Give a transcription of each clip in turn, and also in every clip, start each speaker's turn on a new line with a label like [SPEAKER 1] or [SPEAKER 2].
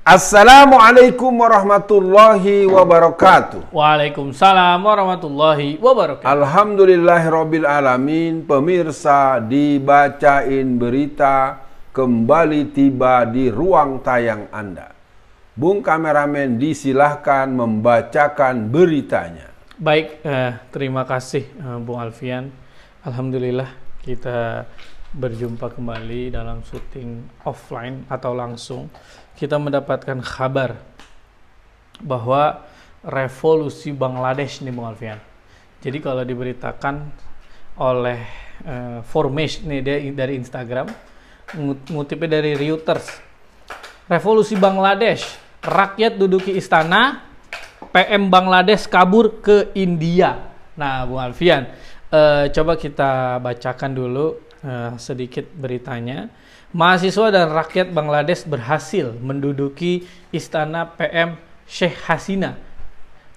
[SPEAKER 1] Assalamualaikum warahmatullahi wabarakatuh.
[SPEAKER 2] Waalaikumsalam warahmatullahi wabarakatuh.
[SPEAKER 1] Alhamdulillahirabbil alamin. Pemirsa, dibacain berita kembali tiba di ruang tayang Anda. Bung kameramen disilahkan membacakan beritanya.
[SPEAKER 2] Baik, terima kasih Bung Alfian. Alhamdulillah kita berjumpa kembali dalam syuting offline atau langsung. Kita mendapatkan kabar bahwa revolusi Bangladesh nih Bung Alfian. Jadi kalau diberitakan oleh Formation nih dia dari Instagram, ngutipnya dari Reuters. Revolusi Bangladesh, rakyat duduki istana, PM Bangladesh kabur ke India. Nah Bung Alfian, coba kita bacakan dulu sedikit beritanya. Mahasiswa dan rakyat Bangladesh berhasil menduduki istana PM Sheikh Hasina.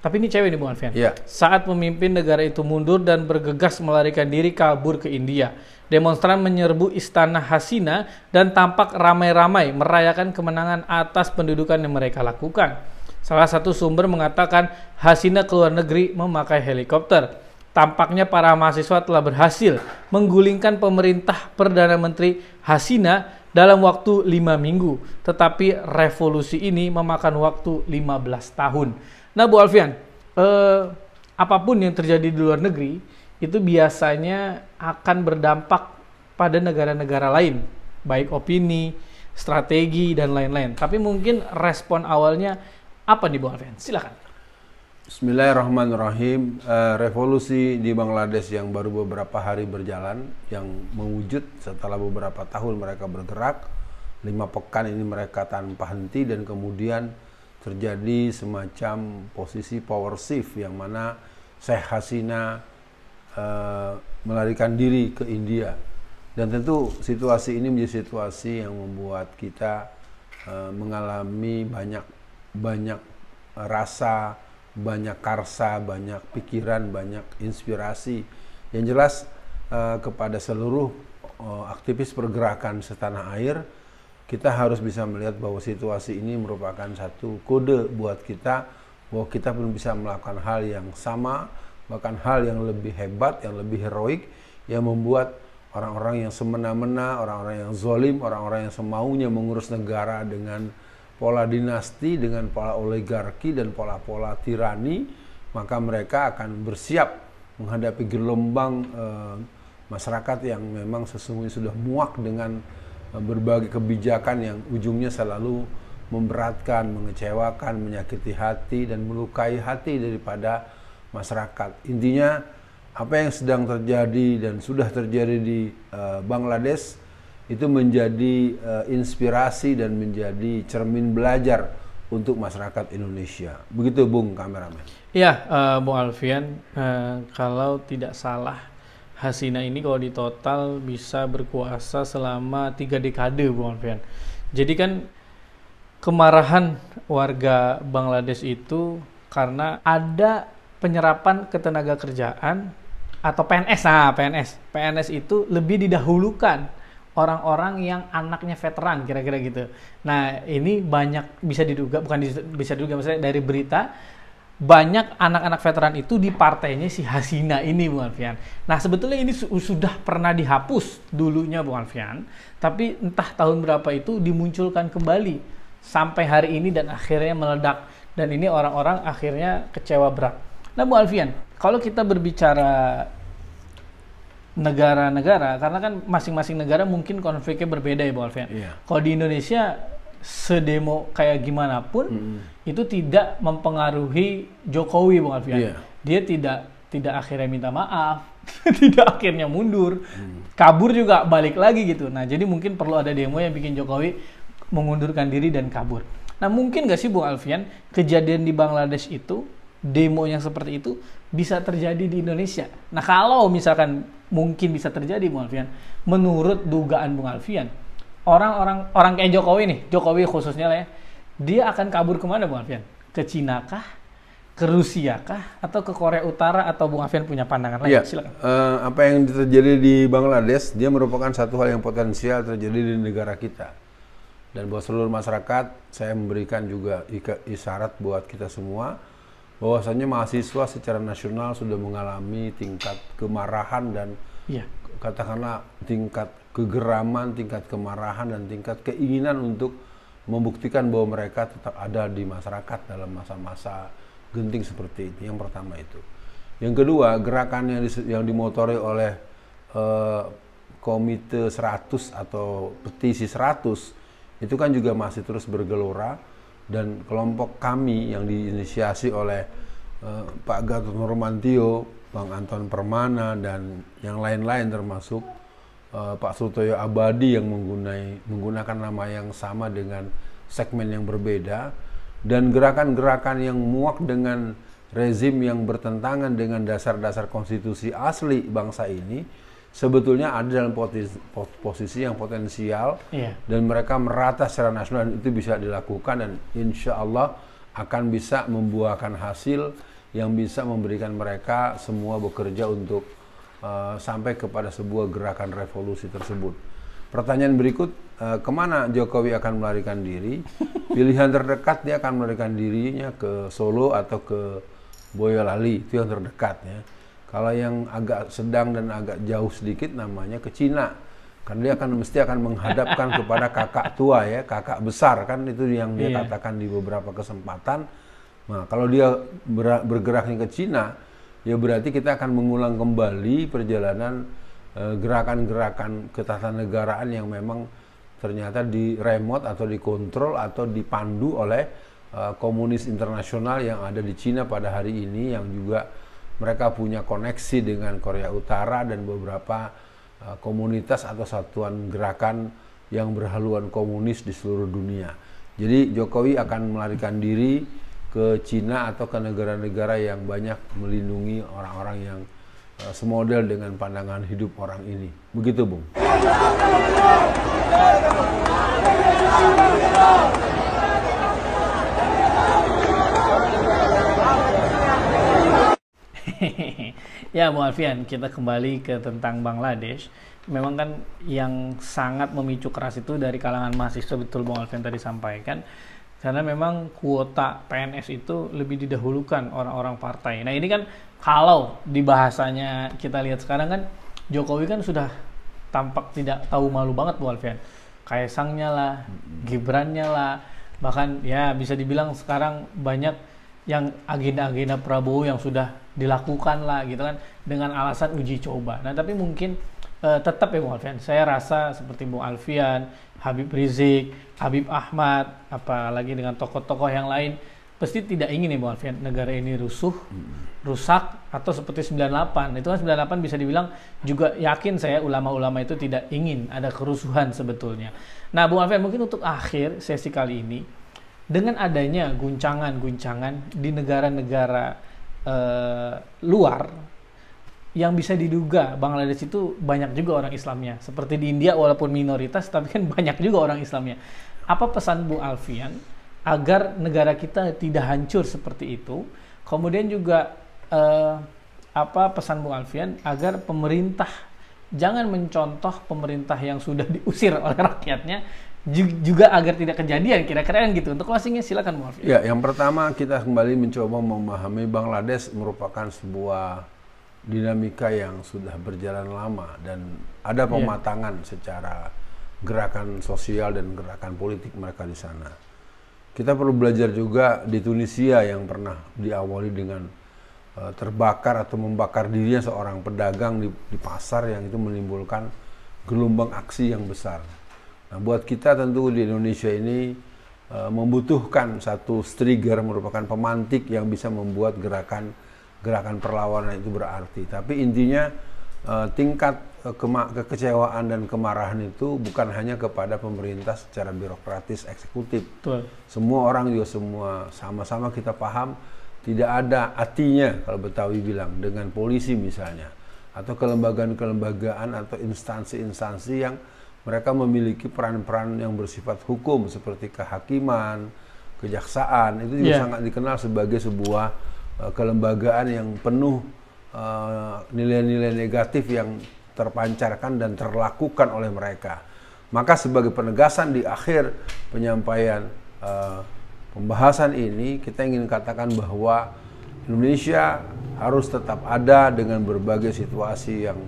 [SPEAKER 2] Tapi ini cewek nih Bung Alfian.
[SPEAKER 1] Yeah.
[SPEAKER 2] Saat pemimpin negara itu mundur dan bergegas melarikan diri kabur ke India. Demonstran menyerbu istana Hasina dan tampak ramai-ramai merayakan kemenangan atas pendudukan yang mereka lakukan. Salah satu sumber mengatakan Hasina keluar negeri memakai helikopter. Tampaknya para mahasiswa telah berhasil menggulingkan pemerintah Perdana Menteri Hasina dalam waktu 5 minggu. Tetapi revolusi ini memakan waktu 15 tahun. Nah Bu Alfian, apapun yang terjadi di luar negeri, itu biasanya akan berdampak pada negara-negara lain. Baik opini, strategi, dan lain-lain. Tapi mungkin respon awalnya apa nih Bu Alfian? Silakan.
[SPEAKER 1] Bismillahirrahmanirrahim. Revolusi di Bangladesh yang baru beberapa hari berjalan, yang mewujud setelah beberapa tahun mereka bergerak, 5 pekan ini mereka tanpa henti, dan kemudian terjadi semacam posisi power shift yang mana Sheikh Hasina melarikan diri ke India. Dan tentu situasi ini menjadi situasi yang membuat kita mengalami banyak rasa, banyak karsa, banyak pikiran, banyak inspirasi. Yang jelas kepada seluruh aktivis pergerakan setanah air, kita harus bisa melihat bahwa situasi ini merupakan satu kode buat kita bahwa kita pun bisa melakukan hal yang sama, bahkan hal yang lebih hebat, yang lebih heroik, yang membuat orang-orang yang semena-mena, orang-orang yang zalim, orang-orang yang semaunya mengurus negara dengan pola dinasti, dengan pola oligarki dan pola-pola tirani, maka mereka akan bersiap menghadapi gelombang masyarakat yang memang sesungguhnya sudah muak dengan berbagai kebijakan yang ujungnya selalu memberatkan, mengecewakan, menyakiti hati dan melukai hati daripada masyarakat. Intinya apa yang sedang terjadi dan sudah terjadi di Bangladesh itu menjadi inspirasi dan menjadi cermin belajar untuk masyarakat Indonesia. Begitu Bung kameramen.
[SPEAKER 2] Iya, Bung Alfian, kalau tidak salah Hasina ini kalau di total bisa berkuasa selama 3 dekade Bung Alfian. Jadi kan kemarahan warga Bangladesh itu karena ada penyerapan ketenaga kerjaan atau PNS. Nah, PNS itu lebih didahulukan orang-orang yang anaknya veteran, kira-kira gitu. Nah, ini banyak bisa diduga, bukan bisa diduga, maksudnya dari berita, banyak anak-anak veteran itu di partainya si Hasina ini, Bung Alfian. Nah, sebetulnya ini sudah pernah dihapus dulunya, Bung Alfian, tapi entah tahun berapa itu dimunculkan kembali sampai hari ini dan akhirnya meledak. Dan ini orang-orang akhirnya kecewa berat. Nah, Bung Alfian, kalau kita berbicara negara-negara, karena kan masing-masing negara mungkin konfliknya berbeda ya Bung Alfian. Yeah. Kalau di Indonesia sedemo kayak gimana pun itu tidak mempengaruhi Jokowi Bung Alfian. Yeah. Dia tidak akhirnya minta maaf, tidak akhirnya mundur, kabur juga balik lagi gitu. Nah jadi mungkin perlu ada demo yang bikin Jokowi mengundurkan diri dan kabur. Nah mungkin nggak sih Bung Alfian kejadian di Bangladesh itu, demo yang seperti itu bisa terjadi di Indonesia? Nah kalau misalkan mungkin bisa terjadi Bung Alfian, menurut dugaan Bung Alfian, orang kayak Jokowi nih, Jokowi khususnya lah ya, dia akan kabur kemana Bung Alfian? Ke Cina kah? Ke Rusia kah? Atau ke Korea Utara? Atau Bung Alfian punya pandangan lain?
[SPEAKER 1] Ya,
[SPEAKER 2] silakan.
[SPEAKER 1] Apa yang terjadi di Bangladesh, dia merupakan satu hal yang potensial terjadi di negara kita. dan buat seluruh masyarakat saya memberikan juga isyarat buat kita semua bahwasanya mahasiswa secara nasional sudah mengalami tingkat kemarahan dan katakanlah tingkat kegeraman, tingkat kemarahan dan tingkat keinginan untuk membuktikan bahwa mereka tetap ada di masyarakat dalam masa-masa genting seperti ini. Yang pertama itu. Yang kedua, gerakan yang dimotori oleh Komite 100 atau Petisi 100 itu kan juga masih terus bergelora, dan kelompok kami yang diinisiasi oleh Pak Gatot Nurmantio, Bang Anton Permana, dan yang lain-lain termasuk Pak Sutoyo Abadi yang menggunakan nama yang sama dengan segmen yang berbeda, dan gerakan-gerakan yang muak dengan rezim yang bertentangan dengan dasar-dasar konstitusi asli bangsa ini sebetulnya ada dalam posisi yang potensial, dan mereka merata secara nasional, dan itu bisa dilakukan, dan insya Allah akan bisa membuahkan hasil yang bisa memberikan mereka semua bekerja untuk sampai kepada sebuah gerakan revolusi tersebut. Pertanyaan berikut, kemana Jokowi akan melarikan diri? Pilihan terdekat dia akan melarikan dirinya ke Solo atau ke Boyolali, itu yang terdekat ya. Kalau yang agak sedang dan agak jauh sedikit namanya ke Cina. Karena dia mesti akan menghadapkan kepada kakak tua ya, kakak besar kan, itu yang dia katakan di beberapa kesempatan. Nah, kalau dia bergeraknya ke Cina, ya berarti kita akan mengulang kembali perjalanan gerakan-gerakan ketatanegaraan yang memang ternyata diremote atau dikontrol atau dipandu oleh komunis internasional yang ada di Cina pada hari ini, yang juga mereka punya koneksi dengan Korea Utara dan beberapa komunitas atau satuan gerakan yang berhaluan komunis di seluruh dunia. Jadi Jokowi akan melarikan diri ke Cina atau ke negara-negara yang banyak melindungi orang-orang yang semodel dengan pandangan hidup orang ini. Begitu, Bung.
[SPEAKER 2] Ya, Bu Alfian, kita kembali ke tentang Bangladesh. Memang kan yang sangat memicu keras itu dari kalangan mahasiswa, betul Bu Alfian tadi sampaikan. Karena memang kuota PNS itu lebih didahulukan orang-orang partai. Nah ini kan kalau di bahasanya kita lihat sekarang kan, Jokowi kan sudah tampak tidak tahu malu banget Bu Alfian. Kaisangnya lah, Gibrannya lah, bahkan ya bisa dibilang sekarang banyak yang agenda-agenda Prabowo yang sudah dilakukan lah gitu kan, dengan alasan uji coba. Nah tapi mungkin tetap ya Bung Alfian, saya rasa seperti Bung Alfian, Habib Rizik, Habib Ahmad, apalagi dengan tokoh-tokoh yang lain, pasti tidak ingin ya Bung Alfian negara ini rusuh, rusak, atau seperti 98. Itu kan 98 bisa dibilang juga, yakin saya ulama-ulama itu tidak ingin ada kerusuhan sebetulnya. Nah Bung Alfian, mungkin untuk akhir sesi kali ini, dengan adanya guncangan-guncangan di negara-negara luar yang bisa diduga Bangladesh itu banyak juga orang Islamnya, seperti di India walaupun minoritas tapi kan banyak juga orang Islamnya. Apa pesan Bu Alfian agar negara kita tidak hancur seperti itu? Kemudian juga apa pesan Bu Alfian agar pemerintah jangan mencontoh pemerintah yang sudah diusir oleh rakyatnya, juga agar tidak kejadian, kira-kira gitu. Untuk closingnya silakan Bu Alfian.
[SPEAKER 1] Ya, yang pertama kita kembali mencoba memahami Bangladesh merupakan sebuah dinamika yang sudah berjalan lama, dan ada pematangan secara gerakan sosial dan gerakan politik mereka di sana. Kita perlu belajar juga di Tunisia yang pernah diawali dengan terbakar atau membakar dirinya seorang pedagang di pasar, yang itu menimbulkan gelombang aksi yang besar. Nah, buat kita tentu di Indonesia ini membutuhkan satu trigger, merupakan pemantik yang bisa membuat gerakan perlawanan itu berarti. Tapi intinya tingkat kekecewaan dan kemarahan itu bukan hanya kepada pemerintah secara birokratis eksekutif.
[SPEAKER 2] Betul.
[SPEAKER 1] Semua orang juga sama-sama kita paham tidak ada artinya, kalau Betawi bilang, dengan polisi misalnya, atau kelembagaan-kelembagaan atau instansi-instansi yang mereka memiliki peran-peran yang bersifat hukum seperti kehakiman, kejaksaan, itu juga sangat dikenal sebagai sebuah kelembagaan yang penuh nilai-nilai negatif yang terpancarkan dan terlakukan oleh mereka. Maka sebagai penegasan di akhir penyampaian pembahasan ini, kita ingin katakan bahwa Indonesia harus tetap ada dengan berbagai situasi yang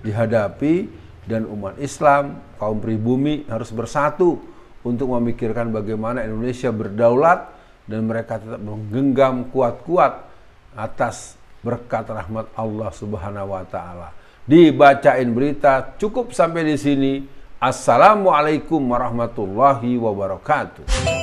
[SPEAKER 1] dihadapi, dan umat Islam, kaum pribumi harus bersatu untuk memikirkan bagaimana Indonesia berdaulat dan mereka tetap menggenggam kuat-kuat atas berkat rahmat Allah Subhanahu wa taala. Dibacain berita, cukup sampai di sini. Assalamualaikum warahmatullahi wabarakatuh.